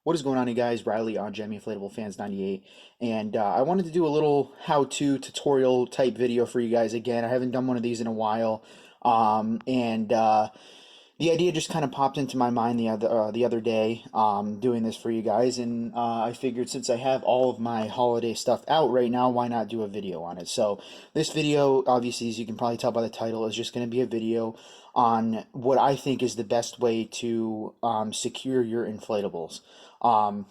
What is going on, you guys? Riley on Gemmy Inflatable Fans 98, and I wanted to do a little how-to tutorial type video for you guys again. I haven't done one of these in a while, and the idea just kind of popped into my mind the other day, doing this for you guys, and I figured since I have all of my holiday stuff out right now, why not do a video on it? So this video, obviously, as you can probably tell by the title, is just going to be a video on what I think is the best way to secure your inflatables. Um,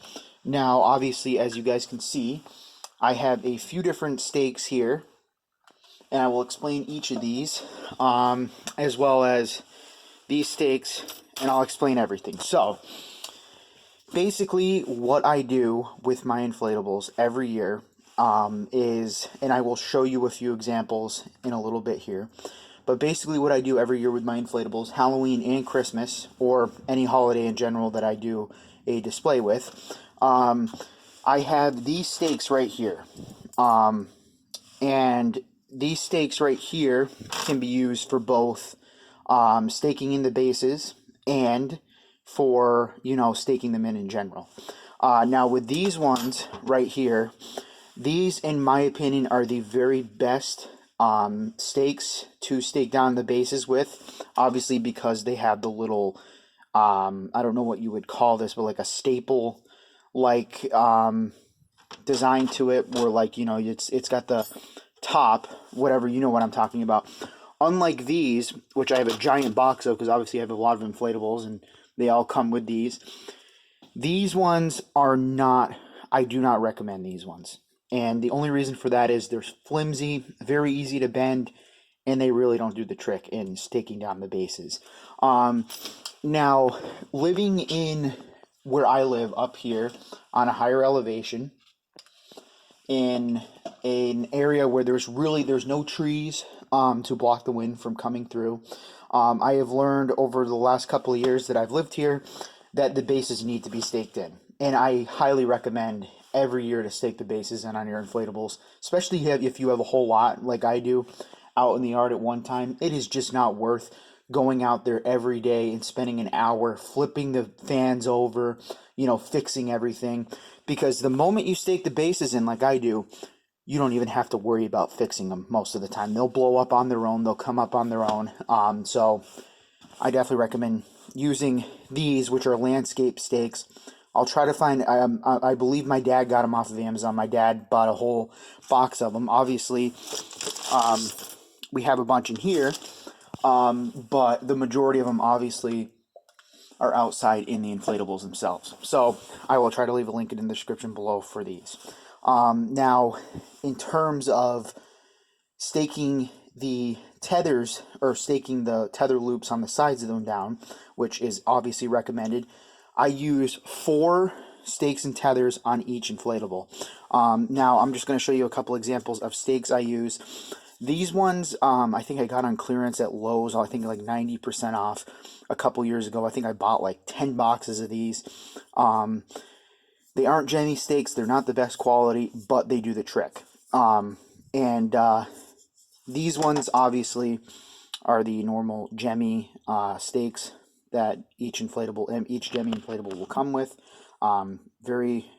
Now, obviously, as you guys can see, I have a few different stakes here, and I will explain each of these, as well as these stakes, and I'll explain everything. So, basically, what I do with my inflatables every year is, and I will show you a few examples in a little bit here, but basically, what I do every year with my inflatables, Halloween and Christmas, or any holiday in general that I do a display with, I have these stakes right here. And these stakes right here can be used for both staking in the bases and for, staking them in general. Now, with these ones right here, these, in my opinion, are the very best stakes to stake down the bases with, obviously because they have the little, I don't know what you would call this, but like a staple like design to it, where like, it's got the top, whatever, you know what I'm talking about. Unlike these, which I have a giant box of, because obviously I have a lot of inflatables and they all come with these ones are not, I do not recommend these ones. And the only reason for that is they're flimsy, very easy to bend, and they really don't do the trick in staking down the bases. Now, living in where I live up here on a higher elevation, in an area where there's no trees to block the wind from coming through, I have learned over the last couple of years that I've lived here that the bases need to be staked in, and I highly recommend every year to stake the bases in on your inflatables, especially if you have a whole lot like I do out in the yard at one time. It is just not worth going out there every day and spending an hour flipping the fans over, fixing everything, because the moment you stake the bases in like I do, you don't even have to worry about fixing them most of the time. They'll blow up on their own, they'll come up on their own. So I definitely recommend using these, which are landscape stakes. I'll try to find, I believe my dad got them off of Amazon. My dad bought a whole box of them. Obviously, we have a bunch in here, but the majority of them obviously are outside in the inflatables themselves. So I will try to leave a link in the description below for these. Now, in terms of staking the tethers, or staking the tether loops on the sides of them down, which is obviously recommended, I use 4 stakes and tethers on each inflatable. Now, I'm just going to show you a couple examples of stakes I use. These ones, I think I got on clearance at Lowe's, I think like 90% off a couple years ago. I think I bought like 10 boxes of these. They aren't Gemmy stakes, they're not the best quality, but they do the trick. And these ones obviously are the normal Gemmy stakes that each Gemmy inflatable will come with. Very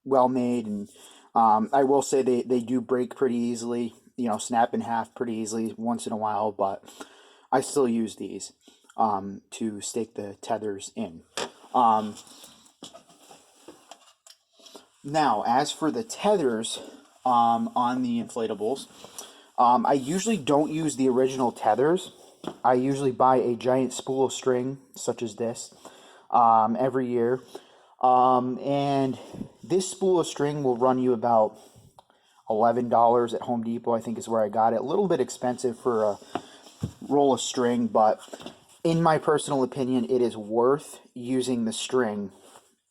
well made, and I will say they do break pretty easily, snap in half pretty easily once in a while, but I still use these to stake the tethers in. Now, as for the tethers on the inflatables, I usually don't use the original tethers. I usually buy a giant spool of string, such as this, every year. And this spool of string will run you about $11 at Home Depot, I think is where I got it. A little bit expensive for a roll of string, but in my personal opinion, it is worth using the string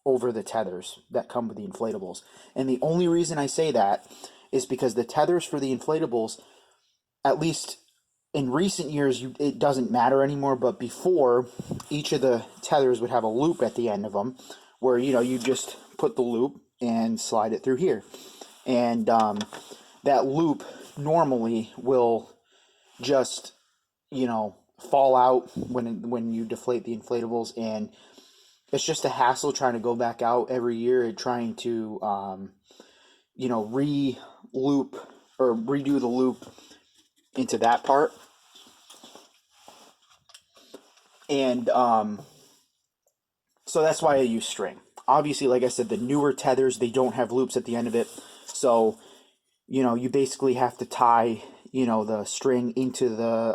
over the tethers that come with the inflatables. And the only reason I say that is because the tethers for the inflatables, at least in recent years, it doesn't matter anymore, but before, each of the tethers would have a loop at the end of them where, you just put the loop and slide it through here. And that loop normally will just, fall out when you deflate the inflatables, and it's just a hassle trying to go back out every year and trying to, you know, re-loop or redo the loop into that part. And so that's why I use string. Obviously, like I said, the newer tethers, they don't have loops at the end of it. So, you know, you basically have to tie, you know, the string into the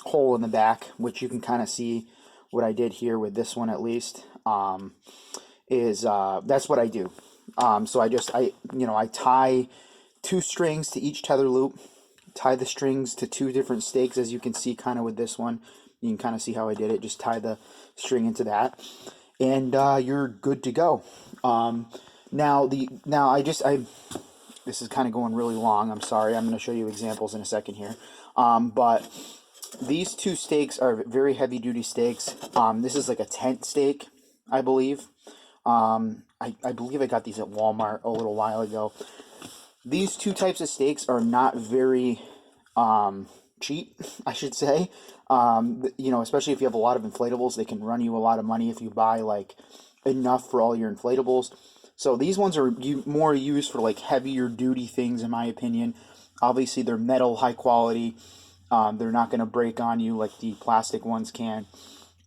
hole in the back, which you can kind of see what I did here with this one at least. That's what I do. So I tie 2 strings to each tether loop, tie the strings to 2 different stakes, as you can see kind of with this one. You can kind of see how I did it. Just tie the string into that, and you're good to go. This is kind of going really long. I'm sorry. I'm going to show you examples in a second here. But these 2 stakes are very heavy duty stakes. This is like a tent stake, I believe. I believe I got these at Walmart a little while ago. These 2 types of stakes are not very cheap, I should say. You know, especially if you have a lot of inflatables, they can run you a lot of money if you buy like enough for all your inflatables. So these ones are more used for like heavier duty things, in my opinion. Obviously, they're metal, high quality. They're not going to break on you like the plastic ones can.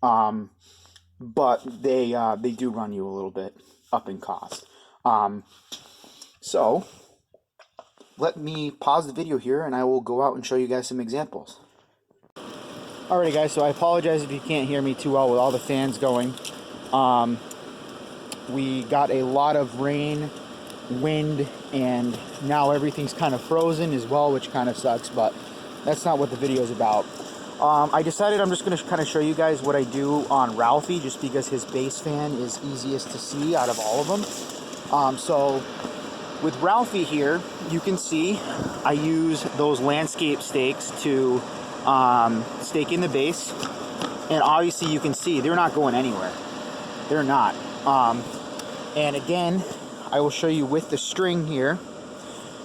But they do run you a little bit up in cost. So let me pause the video here and I will go out and show you guys some examples. Alrighty guys, so I apologize if you can't hear me too well with all the fans going. We got a lot of rain, wind, and now everything's kind of frozen as well, which kind of sucks, but that's not what the video is about. I decided I'm just going to kind of show you guys what I do on Ralphie, just because his base fan is easiest to see out of all of them. So with Ralphie here, you can see I use those landscape stakes to stake in the base, and obviously you can see they're not going anywhere. They're not. And again, I will show you with the string here.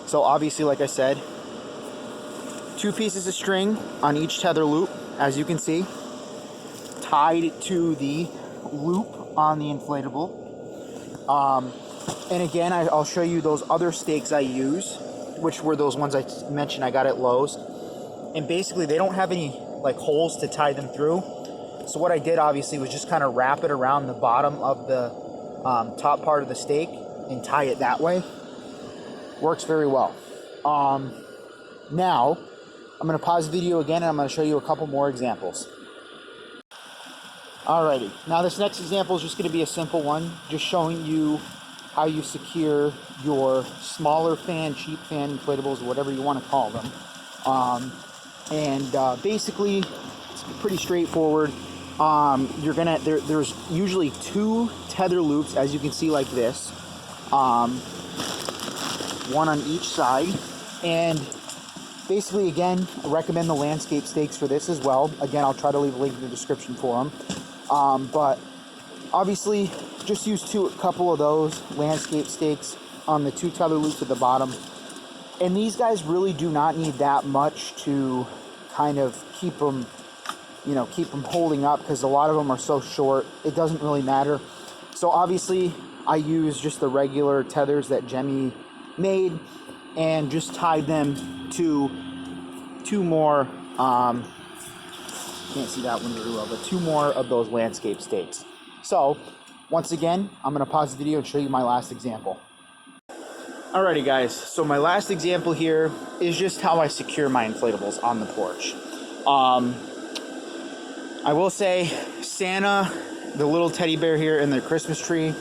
So obviously, like I said, 2 pieces of string on each tether loop, as you can see, tied to the loop on the inflatable. And again, I'll show you those other stakes I use, which were those ones I mentioned I got at Lowe's. And basically, they don't have any like holes to tie them through. So what I did, obviously, was just kind of wrap it around the bottom of the top part of the stake and tie it that way. Works very well. Now, I'm going to pause the video again and I'm going to show you a couple more examples. Alrighty, now this next example is just going to be a simple one, just showing you how you secure your smaller fan, cheap fan inflatables, whatever you want to call them. Basically, it's pretty straightforward. There's usually 2 tether loops, as you can see, like this, one on each side, and basically, again, I recommend the landscape stakes for this as well. Again, I'll try to leave a link in the description for them. But obviously, just use a couple of those landscape stakes on the 2 tether loops at the bottom. And these guys really do not need that much to kind of keep them holding up, because a lot of them are so short, it doesn't really matter. So obviously, I use just the regular tethers that Gemmy made and just tied them to 2 more, can't see that one very well, but 2 more of those landscape stakes. So, once again, I'm going to pause the video and show you my last example. Alrighty guys, so my last example here is just how I secure my inflatables on the porch. I will say, Santa, the little teddy bear here in the Christmas tree,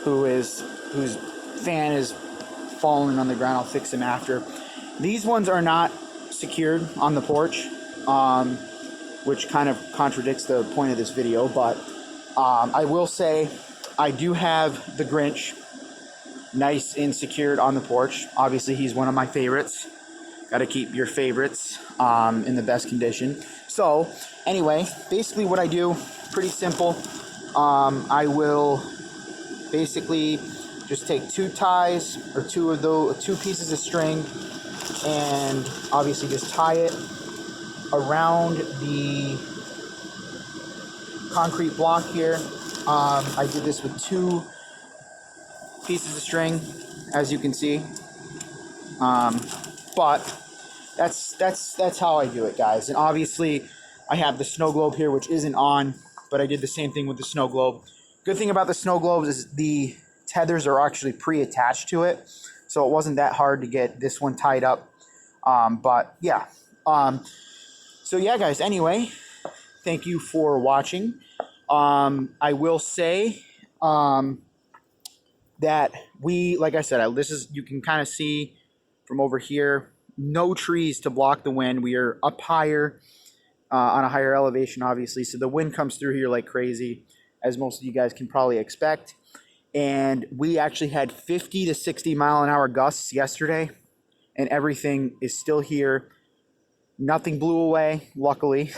whose fan is falling on the ground, I'll fix him after. These ones are not secured on the porch, which kind of contradicts the point of this video, but I will say I do have the Grinch nice and secured on the porch. Obviously, he's one of my favorites. Got to keep your favorites in the best condition. So, anyway, basically what I do, pretty simple. I will basically just take 2 ties or 2 pieces of string, and obviously just tie it around the concrete block here, I did this with 2 pieces of string, as you can see. But that's how I do it, guys. And obviously, I have the snow globe here, which isn't on, but I did the same thing with the snow globe. Good thing about the snow globes is the tethers are actually pre-attached to it, so it wasn't that hard to get this one tied up. But yeah, so yeah, guys. Anyway, thank you for watching. I will say that like I said, this is, you can kind of see from over here, no trees to block the wind. We are up higher, on a higher elevation, obviously, so the wind comes through here like crazy, as most of you guys can probably expect. And we actually had 50 to 60 mile an hour gusts yesterday, and everything is still here. Nothing blew away, luckily.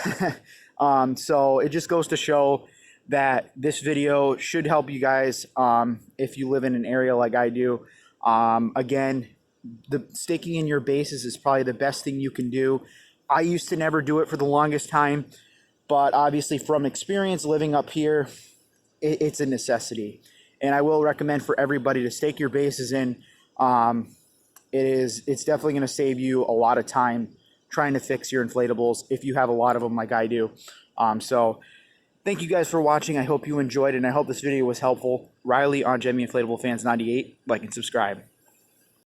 So it just goes to show that this video should help you guys if you live in an area like I do. Again, the staking in your bases is probably the best thing you can do. I used to never do it for the longest time, but obviously from experience living up here, it's a necessity. And I will recommend for everybody to stake your bases in. It's definitely going to save you a lot of time trying to fix your inflatables if you have a lot of them like I do. So thank you guys for watching. I hope you enjoyed it, and I hope this video was helpful. Riley on Gemmy Inflatable Fans 98. Like and subscribe.